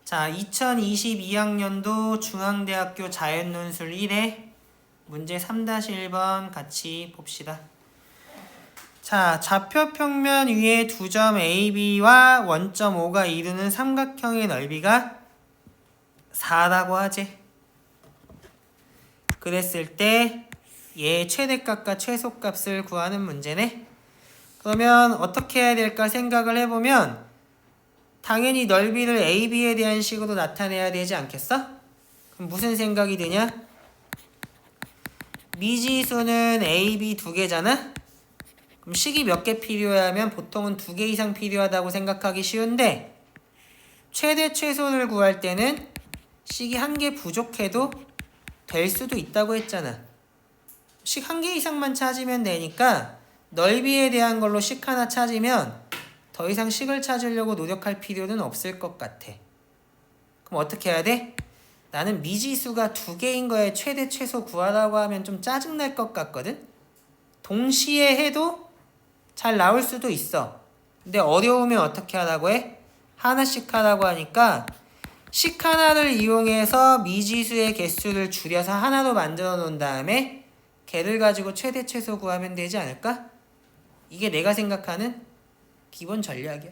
자, 2022학년도 중앙대학교 자연논술 1회 문제 3-1번 같이 봅시다. 자, 좌표평면 위에 두 점 AB와 원점 O가 이루는 삼각형의 넓이가 4라고 하지. 그랬을 때 얘의 최대값과 최소값을 구하는 문제네. 그러면 어떻게 해야 될까 생각을 해보면 당연히 넓이를 AB에 대한 식으로 나타내야 되지 않겠어? 그럼 무슨 생각이 드냐? 미지수는 AB 두 개잖아? 그럼 식이 몇 개 필요하면 보통은 2개 이상 필요하다고 생각하기 쉬운데 최대 최소를 구할 때는 식이 1개 부족해도 될 수도 있다고 했잖아. 식 1개 이상만 찾으면 되니까 넓이에 대한 걸로 식 하나 찾으면 더 이상 식을 찾으려고 노력할 필요는 없을 것 같아. 그럼 어떻게 해야 돼? 나는 미지수가 2개인 거에 최대 최소 구하라고 하면 좀 짜증날 것 같거든? 동시에 해도 잘 나올 수도 있어. 근데 어려우면 어떻게 하라고 해? 하나씩 하라고 하니까 식 하나를 이용해서 미지수의 개수를 줄여서 하나로 만들어 놓은 다음에 걔를 가지고 최대 최소 구하면 되지 않을까? 이게 내가 생각하는 기본 전략이야.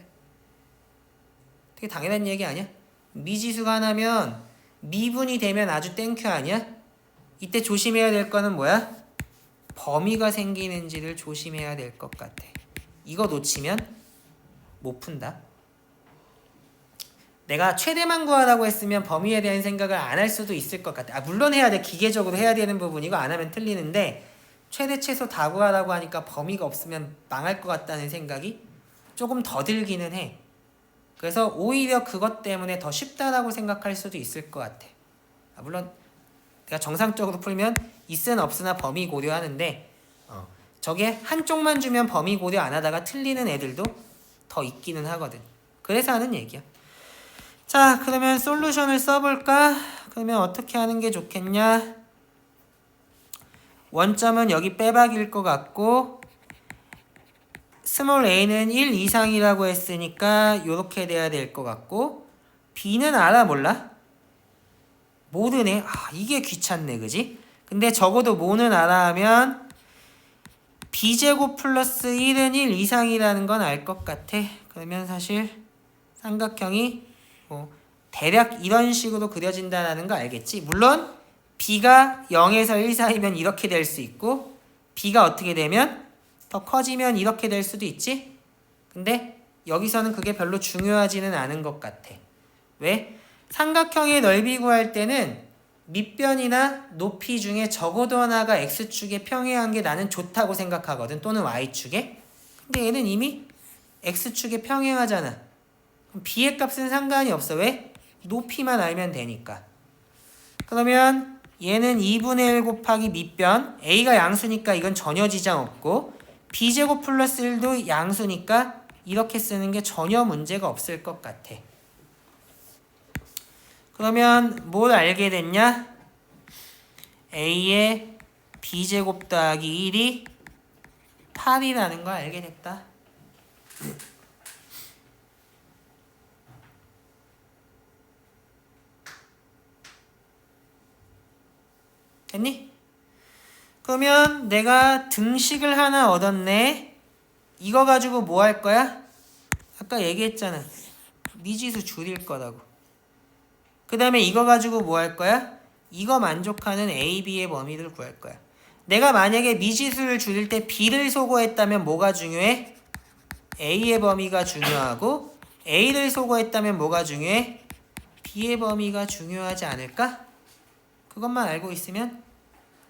되게 당연한 얘기 아니야? 미지수가 하나면 미분이 되면 아주 땡큐 아니야? 이때 조심해야 될 거는 뭐야? 범위가 생기는지를 조심해야 될 것 같아. 이거 놓치면 못 푼다. 내가 최대만 구하라고 했으면 범위에 대한 생각을 안 할 수도 있을 것 같아. 물론 해야 돼. 기계적으로 해야 되는 부분이고 안 하면 틀리는데 최대 최소 다 구하라고 하니까 범위가 없으면 망할 것 같다는 생각이 조금 더 들기는 해. 그래서 오히려 그것 때문에 더 쉽다라고 생각할 수도 있을 것 같아. 물론 내가 정상적으로 풀면 있으나 없으나 범위 고려하는데 저게 한쪽만 주면 범위 고려 안 하다가 틀리는 애들도 더 있기는 하거든. 그래서 하는 얘기야. 자, 그러면 솔루션을 써볼까? 그러면 어떻게 하는 게 좋겠냐? 원점은 여기 빼박일 것 같고 스몰 a는 1 이상이라고 했으니까 이렇게 돼야 될 것 같고 b는 알아 몰라? 모르네. 이게 귀찮네 그지? 근데 적어도 뭐는 알아 하면 b제곱 플러스 1은 1 이상이라는 건 알 것 같아. 그러면 사실 삼각형이 대략 이런 식으로 그려진다는 거 알겠지? 물론 b가 0에서 1 사이면 이렇게 될 수 있고 b가 어떻게 되면 더 커지면 이렇게 될 수도 있지? 근데 여기서는 그게 별로 중요하지는 않은 것 같아. 왜? 삼각형의 넓이 구할 때는 밑변이나 높이 중에 적어도 하나가 x축에 평행한 게 나는 좋다고 생각하거든. 또는 y축에. 근데 얘는 이미 x축에 평행하잖아. 그럼 b의 값은 상관이 없어. 왜? 높이만 알면 되니까. 그러면 얘는 2분의 1 곱하기 밑변. a가 양수니까 이건 전혀 지장 없고 b제곱 플러스 1도 양수니까 이렇게 쓰는 게 전혀 문제가 없을 것 같아. 그러면 뭘 알게 됐냐? a의 b제곱 더하기 1이 8이라는 걸 알게 됐다. 됐니? 그러면 내가 등식을 하나 얻었네. 이거 가지고 뭐 할 거야? 아까 얘기했잖아. 미지수 줄일 거라고. 그 다음에 이거 가지고 뭐 할 거야? 이거 만족하는 A, B의 범위를 구할 거야. 내가 만약에 미지수를 줄일 때 B를 소거했다면 뭐가 중요해? A의 범위가 중요하고 A를 소거했다면 뭐가 중요해? B의 범위가 중요하지 않을까? 그것만 알고 있으면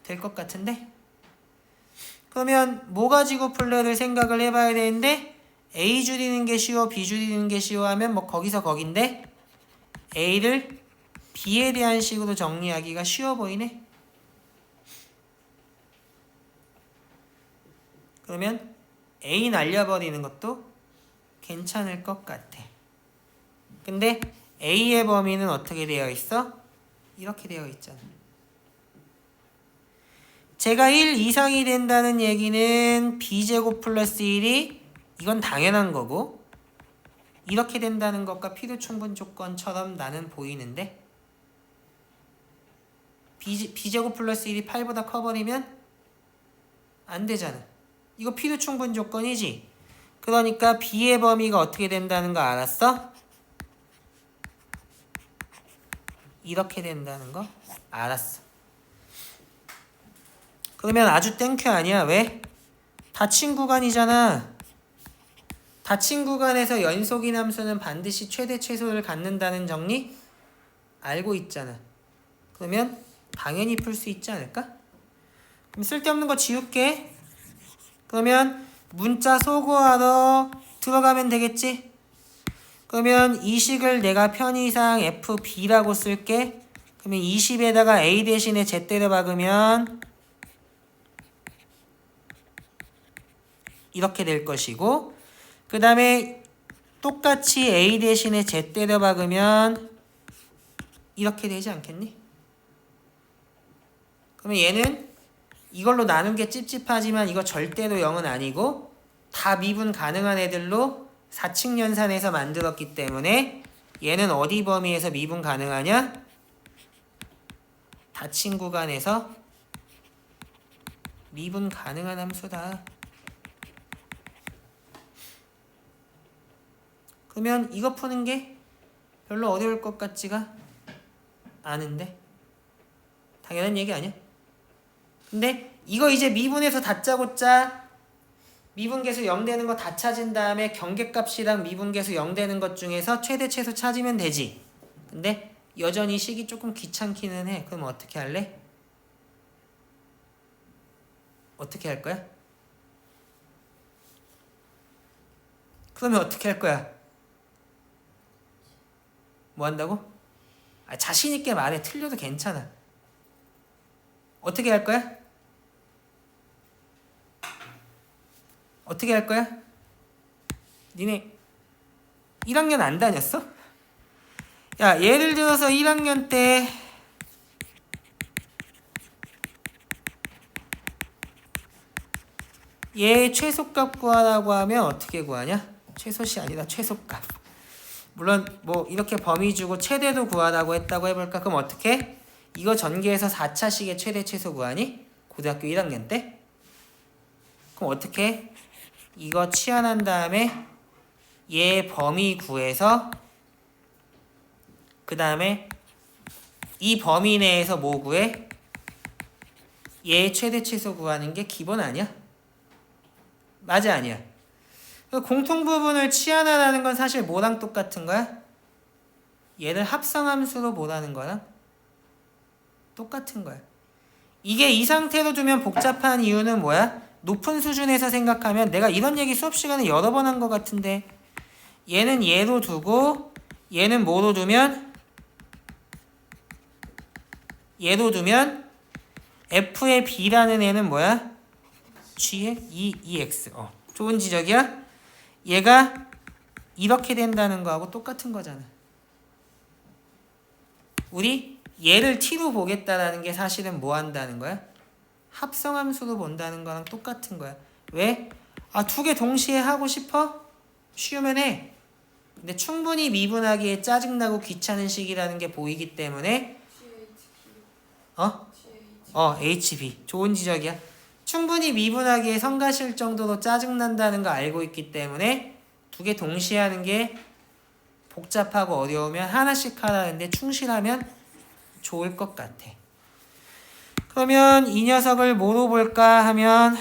될 것 같은데? 그러면 뭐 가지고 풀래를 생각을 해봐야 되는데 A 줄이는 게 쉬워, B 줄이는 게 쉬워 하면 뭐 거기서 거긴데 A를 B에 대한 식으로 정리하기가 쉬워 보이네. 그러면 A 날려버리는 것도 괜찮을 것 같아. 근데 A의 범위는 어떻게 되어 있어? 이렇게 되어 있잖아. 제가 1 이상이 된다는 얘기는 b제곱 플러스 1이 이건 당연한 거고 이렇게 된다는 것과 필요 충분 조건처럼 나는 보이는데 b제곱 플러스 1이 8보다 커버리면 안 되잖아. 이거 필요 충분 조건이지. 그러니까 b의 범위가 어떻게 된다는 거 알았어? 이렇게 된다는 거 알았어. 그러면 아주 땡큐 아니야. 왜? 닫힌 구간이잖아. 닫힌 구간에서 연속인 함수는 반드시 최대 최소를 갖는다는 정리 알고 있잖아. 그러면 당연히 풀 수 있지 않을까? 그럼 쓸데없는 거 지울게. 그러면 문자 소거하러 들어가면 되겠지? 그러면 이 식을 내가 편의상 FB라고 쓸게. 그러면 20에다가 A 대신에 Z 때려 박으면 이렇게 될 것이고, 그 다음에 똑같이 A 대신에 Z 때려 박으면 이렇게 되지 않겠니? 그러면 얘는 이걸로 나눈 게 찝찝하지만 이거 절대로 0은 아니고 다 미분 가능한 애들로 4층 연산해서 만들었기 때문에 얘는 어디 범위에서 미분 가능하냐? 닫힌 구간에서 미분 가능한 함수다. 그러면 이거 푸는 게 별로 어려울 것 같지가 않은데? 당연한 얘기 아니야? 근데 이거 이제 미분에서 다짜고짜 미분계수 0 되는 거 다 찾은 다음에 경계값이랑 미분계수 0 되는 것 중에서 최대 최소 찾으면 되지. 근데 여전히 식이 조금 귀찮기는 해. 그럼 어떻게 할래? 어떻게 할 거야? 그러면 어떻게 할 거야? 뭐 한다고? 자신 있게 말해. 틀려도 괜찮아. 어떻게 할 거야? 어떻게 할 거야? 니네 1학년 안 다녔어? 야, 예를 들어서 1학년 때 얘 최소값 구하라고 하면 어떻게 구하냐? 최소시 아니라 최소값. 물론 뭐 이렇게 범위 주고 최대도 구하라고 했다고 해볼까? 그럼 어떻게? 이거 전개해서 4차식의 최대 최소 구하니? 고등학교 1학년 때? 그럼 어떻게? 이거 치환한 다음에 얘 범위 구해서 그 다음에 이 범위 내에서 뭐 구해? 얘 최대 최소 구하는 게 기본 아니야? 맞아 아니야? 공통 부분을 치환하라는 건 사실 뭐랑 똑같은 거야? 얘를 합성함수로 보라는 거랑 똑같은 거야. 이게 이 상태로 두면 복잡한 이유는 뭐야? 높은 수준에서 생각하면 내가 이런 얘기 수업 시간에 여러 번 한 것 같은데 얘는 얘로 두고 얘는 뭐로 두면? 얘로 두면 f의 b라는 애는 뭐야? g의 2x. 좋은 지적이야? 얘가 이렇게 된다는 거하고 똑같은 거잖아. 우리 얘를 t로 보겠다라는 게 사실은 뭐 한다는 거야? 합성함수로 본다는 거랑 똑같은 거야. 왜? 두 개 동시에 하고 싶어? 쉬우면 해. 근데 충분히 미분하기에 짜증나고 귀찮은 식이라는 게 보이기 때문에 HB. 좋은 지적이야. 충분히 미분하기에 성가실 정도로 짜증난다는 거 알고 있기 때문에 두 개 동시에 하는 게 복잡하고 어려우면 하나씩 하라는데 충실하면 좋을 것 같아. 그러면 이 녀석을 뭐로 볼까 하면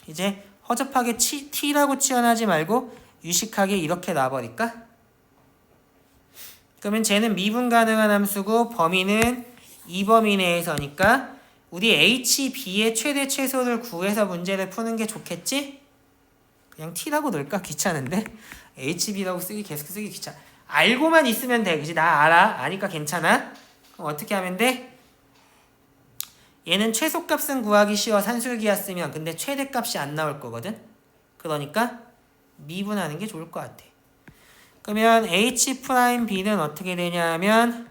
이제 허접하게 t라고 치환하지 말고 유식하게 이렇게 놔버릴까? 그러면 쟤는 미분 가능한 함수고 범위는 이 범위 내에서니까 우리 HB의 최대 최소를 구해서 문제를 푸는 게 좋겠지? 그냥 t라고 넣을까? 귀찮은데? HB라고 계속 쓰기 귀찮아. 알고만 있으면 돼. 그치? 나 알아. 아니까 괜찮아. 그럼 어떻게 하면 돼? 얘는 최소값은 구하기 쉬워. 산술기하 쓰면. 근데 최대값이 안 나올 거거든. 그러니까 미분하는 게 좋을 것 같아. 그러면 H'B는 어떻게 되냐면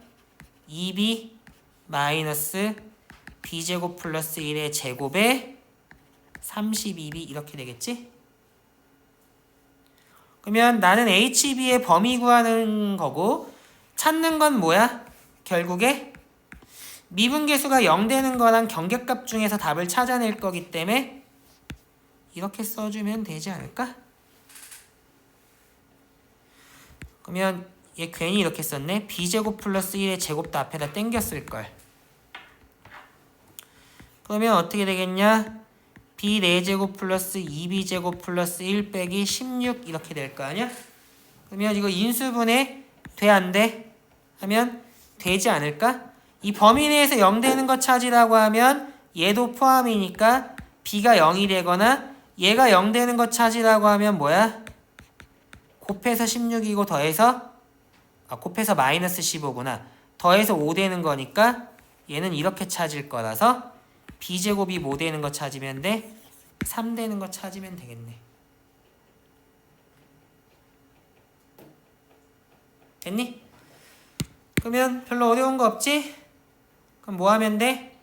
2B 마이너스 B제곱 플러스 1의 제곱에 32B 이렇게 되겠지? 그러면 나는 HB의 범위 구하는 거고 찾는 건 뭐야? 결국에 미분계수가 0 되는 거랑 경계값 중에서 답을 찾아낼 거기 때문에 이렇게 써주면 되지 않을까? 그러면 얘 괜히 이렇게 썼네. b제곱 플러스 1의 제곱도 앞에다 땡겼을걸. 그러면 어떻게 되겠냐? b 4제곱 플러스 2b제곱 플러스 1 빼기 16 이렇게 될 거 아니야? 그러면 이거 인수분해 돼 안 돼? 하면 되지 않을까? 이 범위 내에서 0 되는 거 찾으라고 하면 얘도 포함이니까 b가 0이 되거나 얘가 0 되는 거 찾으라고 하면 뭐야? 곱해서 16이고 더해서 곱해서 마이너스 15구나. 더해서 5 되는 거니까 얘는 이렇게 찾을 거라서 b제곱이 뭐 되는 거 찾으면 돼? 3 되는 거 찾으면 되겠네. 됐니? 그러면 별로 어려운 거 없지? 그럼 뭐 하면 돼?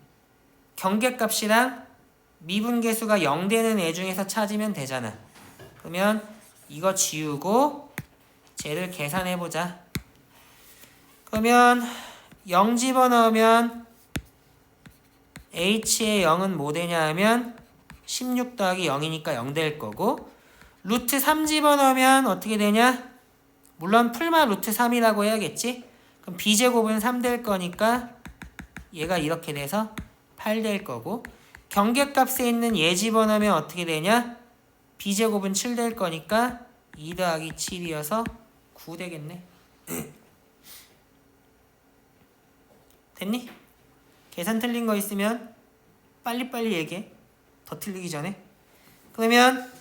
경계값이랑 미분계수가 0 되는 애 중에서 찾으면 되잖아. 그러면 이거 지우고 쟤를 계산해보자. 그러면 0 집어넣으면 h의 0은 뭐 되냐 하면 16 더하기 0이니까 0 될 거고 루트 3 집어넣으면 어떻게 되냐? 물론 풀마 루트 3이라고 해야겠지? 그럼 b제곱은 3 될 거니까 얘가 이렇게 돼서 8 될 거고 경계값에 있는 얘 집어넣으면 어떻게 되냐? b제곱은 7 될 거니까 2 더하기 7이어서 9 되겠네. 됐니? 계산 틀린 거 있으면 빨리빨리 얘기해. 더 틀리기 전에. 그러면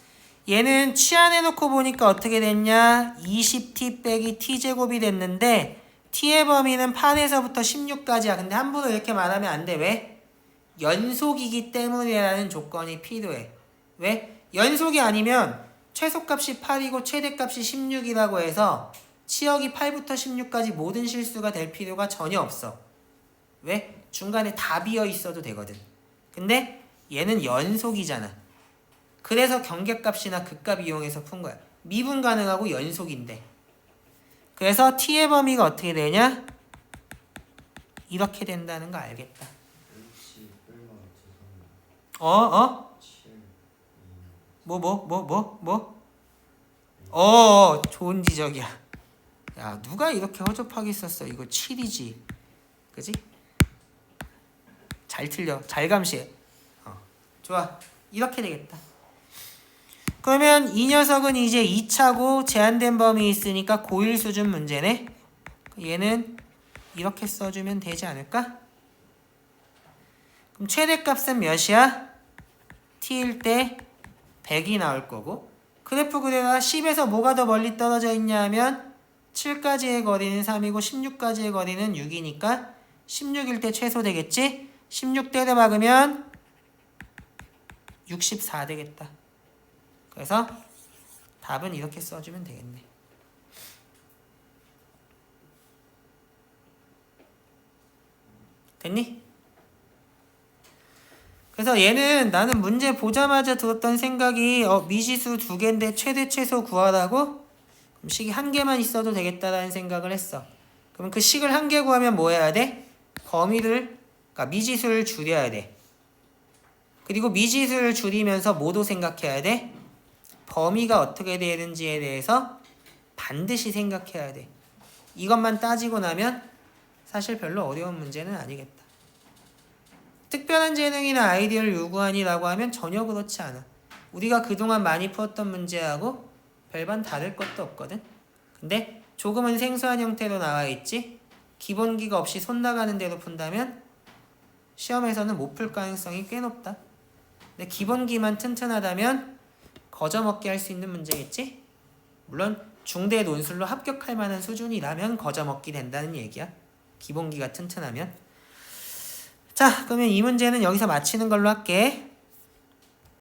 얘는 취한해놓고 보니까 어떻게 됐냐? 20t 빼기 t제곱이 됐는데 t의 범위는 8에서부터 16까지야. 근데 함부로 이렇게 말하면 안 돼. 왜? 연속이기 때문이라는 조건이 필요해. 왜? 연속이 아니면 최소값이 8이고 최대값이 16이라고 해서 치역이 8부터 16까지 모든 실수가 될 필요가 전혀 없어. 왜? 중간에 다 비어 있어도 되거든. 근데 얘는 연속이잖아. 그래서 경계값이나 극값 이용해서 푼 거야. 미분 가능하고 연속인데. 그래서 t의 범위가 어떻게 되냐? 이렇게 된다는 거 알겠다. 좋은 지적이야. 야, 누가 이렇게 허접하게 썼어? 이거 7이지. 그지? 잘 틀려. 잘 감시해. 좋아. 이렇게 되겠다. 그러면 이 녀석은 이제 2차고 제한된 범위 있으니까 고1 수준 문제네. 얘는 이렇게 써주면 되지 않을까? 그럼 최대값은 몇이야? t일 때 100이 나올 거고 그래프 그래가 10에서 뭐가 더 멀리 떨어져 있냐 하면 7까지의 거리는 3이고 16까지의 거리는 6이니까 16일 때 최소 되겠지? 16대를 박으면 64 되겠다. 그래서 답은 이렇게 써주면 되겠네. 됐니? 그래서 얘는 나는 문제 보자마자 들었던 생각이 미지수 2개인데 최대 최소 구하라고? 그럼 식이 1개만 있어도 되겠다라는 생각을 했어. 그럼 그 식을 1개 구하면 뭐 해야 돼? 그러니까 미지수를 줄여야 돼. 그리고 미지수를 줄이면서 뭐도 생각해야 돼? 범위가 어떻게 되는지에 대해서 반드시 생각해야 돼. 이것만 따지고 나면 사실 별로 어려운 문제는 아니겠다. 특별한 재능이나 아이디어를 요구하니라고 하면 전혀 그렇지 않아. 우리가 그동안 많이 풀었던 문제하고 별반 다를 것도 없거든. 근데 조금은 생소한 형태로 나와 있지. 기본기가 없이 손 나가는 대로 푼다면 시험에서는 못 풀 가능성이 꽤 높다. 근데 기본기만 튼튼하다면 거저먹기 할 수 있는 문제겠지? 물론 중대 논술로 합격할 만한 수준이라면 거저먹기 된다는 얘기야. 기본기가 튼튼하면. 자, 그러면 이 문제는 여기서 마치는 걸로 할게.